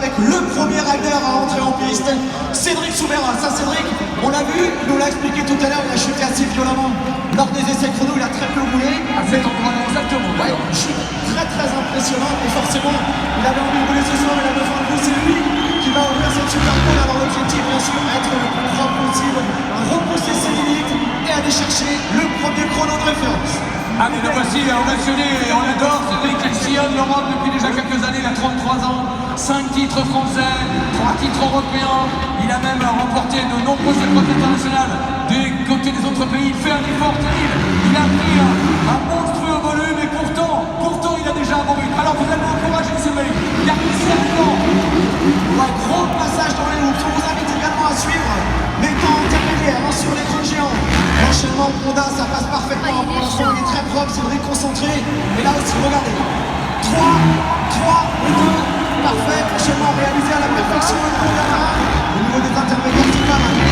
avec le premier rider à rentrer en piste, Cédric Soubera. Ça, Cédric, on l'a vu, il nous l'a expliqué tout à l'heure, il a chuté assez violemment lors des essais chrono, il a très peu roulé. À cet endroit, exactement. Ouais, chute très très impressionnante, et forcément, il avait envie de rouler ce soir, il a besoin de vous, c'est lui qui va ouvrir cette super pole. Alors l'objectif, bien sûr, être le plus propre possible, repousser ses limites et aller chercher le premier chrono de référence. Ah mais le voici, ovationné, on l'adore, Cédric, il sillonne l'Europe depuis déjà quelques années, il a 33 ans, 5 titres français, 3 titres européens, il a même remporté de nombreuses épreuves internationales des côtés des autres pays, il fait un effort terrible, il a pris un monstrueux volume et pourtant il a déjà un bon rythme. Alors vous allez encourager ce mec, car il sert fort. Ouais, gros passage dans les hoops, on vous invite également à suivre les temps intermédiaires sur l'écran géant. L'enchaînement Honda, ça passe parfaitement, pour l'instant il est très propre, Cédric concentré, et là aussi, regardez, 3 et 2, parfait, enchaînement réalisé à la perfection, le Honda, au niveau des intermédiaires, c'est pas mal, il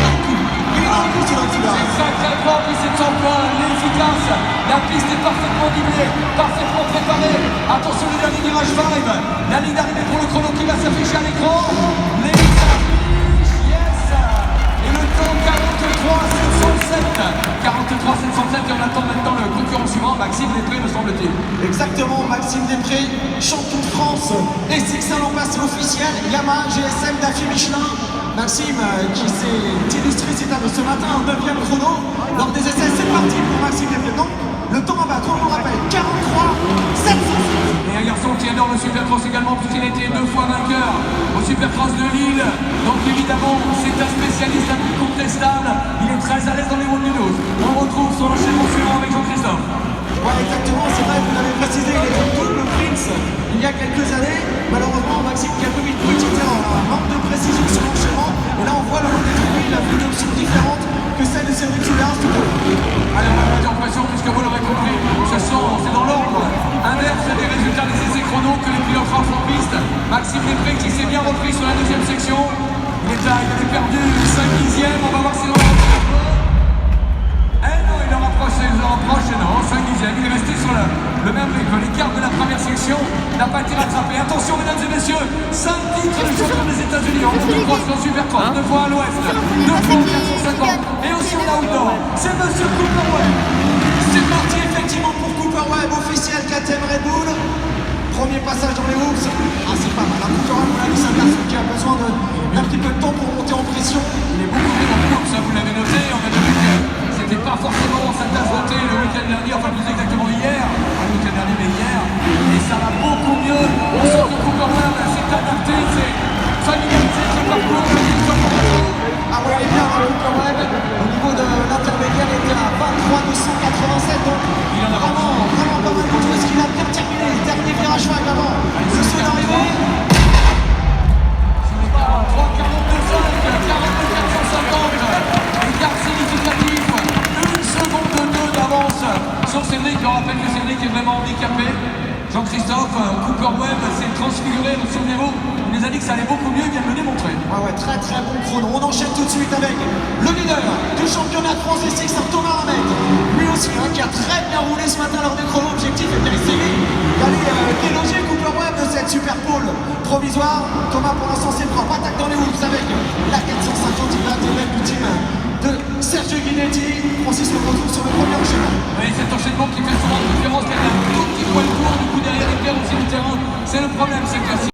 est dans le coup, Cédric Soubera. C'est ça très fort, puis c'est son point, il est efficace, la piste est parfaitement nivelée, parfaitement préparée, attention le dernier virage 5, la ligne d'arrivée pour le chrono qui va s'afficher à l'écran, les lignes s'affichent, yes, et le temps 43-707, et on attend maintenant le concurrent suivant, Maxime Després me semble-t-il. Exactement, Maxime Després, champion de France, et Sixin l'an passé officiel, Yamaha GSM d'Afi Michelin. Maxime qui s'est illustré ce matin en 9e chrono lors des essais. C'est parti pour Maxime Després. Donc, le temps à battre, on vous rappelle, 43-707. Et un garçon qui adore le Supercross également, puisqu'il a été 2 fois vainqueur au Supercross de Lille. Donc évidemment, c'est un spécialiste incontestable. Il est très à l'aise dans les routes du 12. On retrouve son enchaînement suivant avec Jean-Christophe. Ouais, exactement, c'est vrai, vous l'avez précisé, il était double Prince il y a quelques années. Malheureusement, Maxime qui a commis une petite erreur, un manque de précision sur l'enchaînement. Et là, on voit le haut des tribunes, il a fait une option différente que celle de Cédric Soubera. Allez, on va monter en pression, puisque vous l'aurez compris, c'est dans l'ordre inverse des résultats des essais chrono que les pilotes France en piste. Maxime Després qui s'est bien repris sur la deuxième section. Il avait perdu 5 dixièmes, on va voir si on il en rapproche, non, 5 dixièmes, il est resté sur le même rythme. L'écart de la première section n'a pas été rattrapé. Attention mesdames et messieurs, 5 titres de champion des États-Unis en motocross, en supercross, 2 fois à l'ouest, 2 fois au 450 et aussi en outdoor. C'est Monsieur Cooper Webb. C'est parti effectivement pour Cooper Webb, officiel KTM Red Bull. Premier passage dans les hoops. Ah, c'est pas mal. Cooper Webb, on l'a vu, c'est un garçon qui a besoin d'un petit peu de temps pour monter en pression. Il est beaucoup plus dans le hoops, vous l'avez noté. On a vu que c'était pas forcément sa tasse de thé le week-end dernier, enfin plus exactement hier. Pas le week-end dernier, mais hier. Et ça va beaucoup mieux. On sent que Cooper Webb s'est adapté, c'est familiarisé, c'est pas court. Ah ouais, il est bien dans Cooper Webb. Au niveau de l'intermédiaire, il était à 23 287. Donc, il en a vraiment pas mal de tout. Est-ce qu'il a bien terminé? Dernier virage 5 avant. Ce sont arrivés. 3,42,5, 42,450. Écart significatif. 1 seconde 2 d'avance sur Cédric. Je rappelle que Cédric est vraiment handicapé. Jean-Christophe, Cooper Webb s'est transfiguré, souvenez-vous, il nous a dit que ça allait beaucoup mieux, il vient de le démontrer. Ouais, très bon chrono. On enchaîne tout de suite avec le leader du championnat de France des Sixin, Thomas Ramec. Lui aussi, qui a très bien roulé ce matin lors des chronos. Objectif est d'essayer d'aller déloger Cooper Webb de cette super pole provisoire. Thomas, pour l'instant, c'est propre. Attaque dans les hoops avec la 450. Il va intégrer du team de Sergio Guinetti. Francis le retrouve sur le premier enchaînement. Oui, cet enchaînement qui fait souvent la différence, il y a un tout petit point de cours, du coup derrière les pierres aussi du terrain. C'est le problème, c'est que